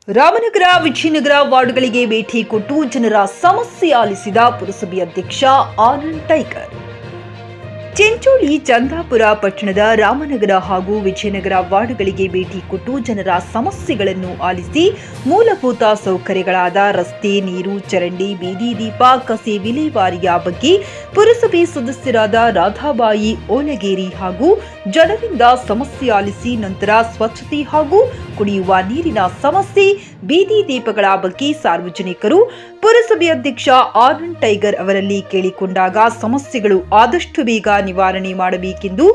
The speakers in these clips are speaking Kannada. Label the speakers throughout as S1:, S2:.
S1: ರಾಮನಗರ ವಿಜಯನಗರ ವಾರ್ಡ್ಗಳಿಗೆ ಭೇಟಿ ಕೊಟ್ಟು ಜನರ ಸಮಸ್ಯೆ ಆಲಿಸಿದ ಪುರಸಭೆ ಅಧ್ಯಕ್ಷ ಆನಂದ್ ಟೈಗರ್. ಚಿಂಚೋಳಿ ಚಂದಾಪುರ ಪಟ್ಟಣದ ರಾಮನಗರ ಹಾಗೂ ವಿಜಯನಗರ ವಾರ್ಡ್ಗಳಿಗೆ ಭೇಟಿ ಕೊಟ್ಟು ಜನರ ಸಮಸ್ಯೆಗಳನ್ನು ಆಲಿಸಿ ಮೂಲಭೂತ ಸೌಕರ್ಯಗಳಾದ ರಸ್ತೆ, ನೀರು, ಚರಂಡಿ, ಬೀದಿ ದೀಪ, ಕಸೆ ವಿಲೇವಾರಿಯ ಬಗ್ಗೆ ಪುರಸಭೆ ಸದಸ್ಯರಾದ ರಾಧಾಬಾಯಿ ಓಲಗೇರಿ ಹಾಗೂ ಜನರಿಂದ ಸಮಸ್ಯೆ ಆಲಿಸಿ ನಂತರ ಸ್ವಚ್ಛತೆ ಹಾಗೂ ಕುಡಿಯುವ ನೀರಿನ ಸಮಸ್ಯೆ, ಬೀದಿ ದೀಪಗಳ ಬಗ್ಗೆ ಸಾರ್ವಜನಿಕರು ಪುರಸಭೆ ಅಧ್ಯಕ್ಷ ಆನಂದ್ ಟೈಗರ್ ಅವರಲ್ಲಿ ಕೇಳಿಕೊಂಡಾಗ ಸಮಸ್ಯೆಗಳು ಆದಷ್ಟು ಬೇಗ ನಿವಾರಣೆ ಮಾಡಬೇಕೆಂದು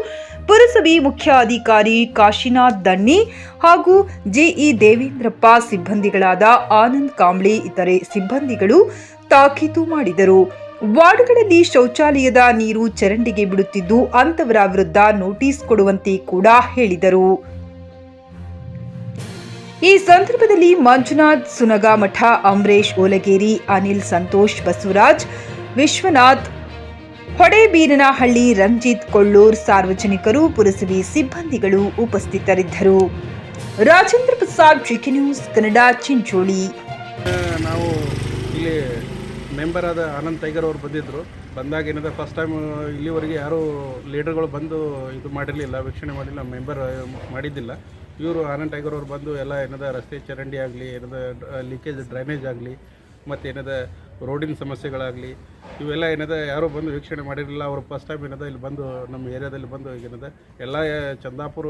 S1: ಪುರಸಭೆ ಮುಖ್ಯ ಅಧಿಕಾರಿ ಕಾಶಿನಾಥ್ ದಣ್ಣಿ ಹಾಗೂ ಜೆಇ ದೇವೇಂದ್ರಪ್ಪ, ಸಿಬ್ಬಂದಿಗಳಾದ ಆನಂದ್ ಕಾಂಬ್ಳೆ ಇತರೆ ಸಿಬ್ಬಂದಿಗಳು ತಾಕೀತು ಮಾಡಿದರು. ವಾರ್ಡ್ಗಳಲ್ಲಿ ಶೌಚಾಲಯದ ನೀರು ಚರಂಡಿಗೆ ಬಿಡುತ್ತಿದ್ದು ಅಂತವರ ವಿರುದ್ಧ ನೋಟಿಸ್ ಕೊಡುವಂತೆ ಕೂಡ ಹೇಳಿದರು. ಈ ಸಂದರ್ಭದಲ್ಲಿ ಮಂಜುನಾಥ್ ಸುನಗಾಮಠ, ಅಮರೇಶ್ ಓಲಗೇರಿ, ಅನಿಲ್, ಸಂತೋಷ್, ಬಸವರಾಜ್, ವಿಶ್ವನಾಥ್, ಹೊಡೆಬೀರನಹಳ್ಳಿ, ರಂಜಿತ್ ಕೊಳ್ಳೂರ್, ಸಾರ್ವಜನಿಕರು, ಪುರಸಭೆ ಸಿಬ್ಬಂದಿಗಳು ಉಪಸ್ಥಿತರಿದ್ದರು. Rajendra Prasad, GK news Kannada, Chincholi.
S2: ನಾವು ಇಲ್ಲಿ ಮೆಂಬರ್ ಆದ ಆನಂದ್ ಟೈಗರ್ ಅವರು ಬಂದಿದ್ದರು. ಬಂದಾಗ ಏನಂದರೆ ಫಸ್ಟ್ ಟೈಮ್ ಇಲ್ಲಿವರೆಗೆ ಯಾರೂ ಲೀಡರ್ಗಳು ಬಂದು ಇದು ಮಾಡಿರಲಿಲ್ಲ, ವೀಕ್ಷಣೆ ಮಾಡಿಲ್ಲ, ಮೆಂಬರ್ ಮಾಡಿದ್ದಿಲ್ಲ. ಇವರು ಆನಂದ್ ಟೈಗರ್ ಅವರು ಬಂದು ಎಲ್ಲ ಏನದ ರಸ್ತೆ ಚರಂಡಿ ಆಗಲಿ, ಏನದ ಲೀಕೇಜ್ ಡ್ರೈನೇಜ್ ಆಗಲಿ, ಮತ್ತು ಏನದ ರೋಡಿನ ಸಮಸ್ಯೆಗಳಾಗಲಿ ಇವೆಲ್ಲ ಏನದ ಯಾರೂ ಬಂದು ವೀಕ್ಷಣೆ ಮಾಡಿರಲಿಲ್ಲ. ಅವರು ಫಸ್ಟ್ ಟೈಮ್ ಏನದ ಇಲ್ಲಿ ಬಂದು ನಮ್ಮ ಏರಿಯಾದಲ್ಲಿ ಬಂದು ಏನದ ಎಲ್ಲ ಚಂದಾಪುರ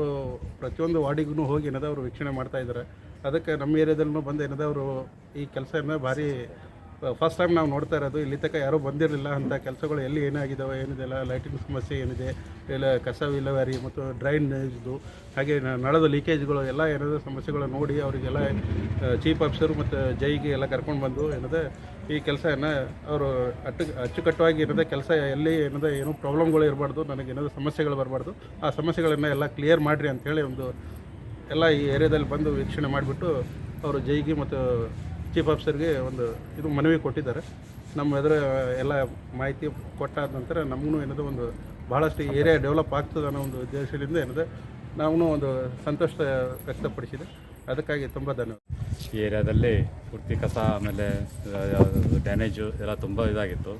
S2: ಪ್ರತಿಯೊಂದು ವಾರ್ಡಿಗೂ ಹೋಗಿ ಏನದ ಅವರು ವೀಕ್ಷಣೆ ಮಾಡ್ತಾಯಿದ್ದಾರೆ. ಅದಕ್ಕೆ ನಮ್ಮ ಏರಿಯಾದಲ್ಲೂ ಬಂದು ಏನದ ಅವರು ಈ ಕೆಲಸ ಭಾರಿ ಫಸ್ಟ್ ಟೈಮ್ ನಾವು ನೋಡ್ತಾ ಇರೋದು. ಇಲ್ಲಿ ತನಕ ಯಾರೂ ಬಂದಿರಲಿಲ್ಲ. ಅಂಥ ಕೆಲಸಗಳು ಎಲ್ಲಿ ಏನಾಗಿದ್ದಾವೆ, ಏನಿದೆಲ್ಲ ಲೈಟಿಂಗ್ ಸಮಸ್ಯೆ ಏನಿದೆ, ಇಲ್ಲ ಕಸ ವಿಲೇವಾರಿ ಮತ್ತು ಡ್ರೈನೇಜ್ದು, ಹಾಗೆ ನಳದ ಲೀಕೇಜ್ಗಳು ಎಲ್ಲ ಏನಾದರೂ ಸಮಸ್ಯೆಗಳು ನೋಡಿ ಅವರಿಗೆಲ್ಲ ಚೀಫ್ ಆಫೀಸರು ಮತ್ತು ಜೈಗೆ ಎಲ್ಲ ಕರ್ಕೊಂಡು ಬಂದು ಏನದ ಈ ಕೆಲಸವನ್ನು ಅವರು ಅಚ್ಚುಕಟ್ಟುವಾಗಿ ಏನದ ಕೆಲಸ ಎಲ್ಲಿ ಏನದ ಏನೂ ಪ್ರಾಬ್ಲಮ್ಗಳು ಇರಬಾರ್ದು, ನನಗೇನಾದರೂ ಸಮಸ್ಯೆಗಳು ಬರಬಾರ್ದು, ಆ ಸಮಸ್ಯೆಗಳನ್ನು ಎಲ್ಲ ಕ್ಲಿಯರ್ ಮಾಡಿರಿ ಅಂಥೇಳಿ ಒಂದು ಎಲ್ಲ ಈ ಏರಿಯಾದಲ್ಲಿ ಬಂದು ವೀಕ್ಷಣೆ ಮಾಡಿಬಿಟ್ಟು ಅವರು ಜೈಗೆ ಮತ್ತು ಚೀಫ್ ಆಫೀಸರ್ಗೆ ಒಂದು ಇದು ಮನವಿ ಕೊಟ್ಟಿದ್ದಾರೆ. ನಮ್ಮ ಎದುರು ಎಲ್ಲ ಮಾಹಿತಿ ಕೊಟ್ಟಾದ ನಂತರ ನಮಗೂ ಏನದು ಒಂದು ಭಾಳಷ್ಟು ಏರಿಯಾ ಡೆವಲಪ್ ಆಗ್ತದೆ ಅನ್ನೋ ಒಂದು ಉದ್ದೇಶದಿಂದ ಏನದು ನಾವು ಒಂದು ಸಂತೋಷ ವ್ಯಕ್ತಪಡಿಸಿದೆ. ಅದಕ್ಕಾಗಿ ತುಂಬ ಧನ್ಯವಾದ.
S3: ಈ ಏರಿಯಾದಲ್ಲಿ ಪೂರ್ತಿ ಕಸ ಆಮೇಲೆ ಡ್ಯಾಮೇಜು ಎಲ್ಲ ತುಂಬ ಇದಾಗಿತ್ತು.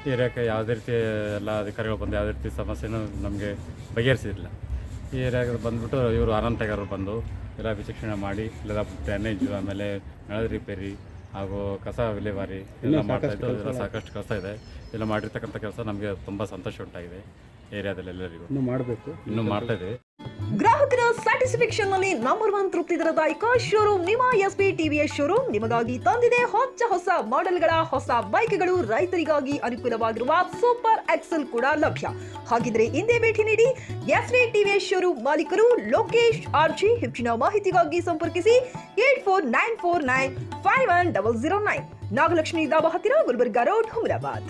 S3: ಈ ಏರಿಯಾಕ್ಕೆ ಯಾವುದೇ ರೀತಿ ಎಲ್ಲ ಅಧಿಕಾರಿಗಳು ಬಂದು ಯಾವುದೇ ರೀತಿ ಸಮಸ್ಯೆನೂ ನಮಗೆ ಬಗೆಹರಿಸಿರಲಿಲ್ಲ. ಈ ಏರಿಯಾಗೆ ಬಂದುಬಿಟ್ಟು ಇವರು ಆನಂದ್ ಟೈಗರ್ ಅವರು ಬಂದು ಎಲ್ಲ ವಿಚಕ್ಷಣೆ ಮಾಡಿ ಎಲ್ಲ ಡ್ಯಾಮೇಜು ಆಮೇಲೆ ನಳದ ರಿಪೇರಿ ಹಾಗೂ ಕಸ ವಿಲೇವಾರಿ ಎಲ್ಲ ಮಾಡ್ತಾಯಿದ್ದು. ಎಲ್ಲ ಸಾಕಷ್ಟು ಕೆಲಸ ಇದೆ. ಎಲ್ಲ ಮಾಡಿರ್ತಕ್ಕಂಥ ಕೆಲಸ ನಮಗೆ ತುಂಬ ಸಂತೋಷ ಉಂಟಾಗಿದೆ. ಏರಿಯಾದಲ್ಲಿ ಎಲ್ಲರಿಗೂ ಇನ್ನೂ ಮಾಡ್ತಾಯಿದ್ದೀವಿ.
S1: ಗ್ರಾಹಕರ ಸ್ಯಾಟಿಸ್ಫ್ಯಾಕ್ಷನ್ ನಲ್ಲಿ ನಂಬರ್ 1 ತೃಪ್ತಿ ದರದಾಯಕ ಶೋರೂಮ್ ನಿಮ್ಮ ಎಸ್ಪಿ ಟಿವಿಎಸ್ ಶೋರೂಮ್ ನಿಮಗಾಗಿ ತಂದಿದೆ ಹೊಸ ಮಾಡೆಲ್ಗಳ ಹೊಸ ಬೈಕ್ಗಳು. ರೈತರಿಗಾಗಿ ಅನುಕೂಲವಾಗಿರುವ ಸೂಪರ್ ಎಕ್ಸೆಲ್ ಕೂಡ ಲಭ್ಯ. ಹಾಗಿದ್ರೆ ಹಿಂದೆ ಭೇಟಿ ನೀಡಿ ಎಸ್ಪಿ ಟಿವಿಎಸ್ ಶೋರೂಮ್ ಮಾಲೀಕರು ಲೋಕೇಶ್ ಆರ್ಜಿ. ಹೆಚ್ಚಿನ ಮಾಹಿತಿಗಾಗಿ ಸಂಪರ್ಕಿಸಿ 8494951009. ನಾಗಲಕ್ಷ್ಮಿ ದಾಬಾ ಹತ್ತಿರ, ಗುಲ್ಬರ್ಗಾ ರೋಡ್, ಹುಮರಾಬಾದ್.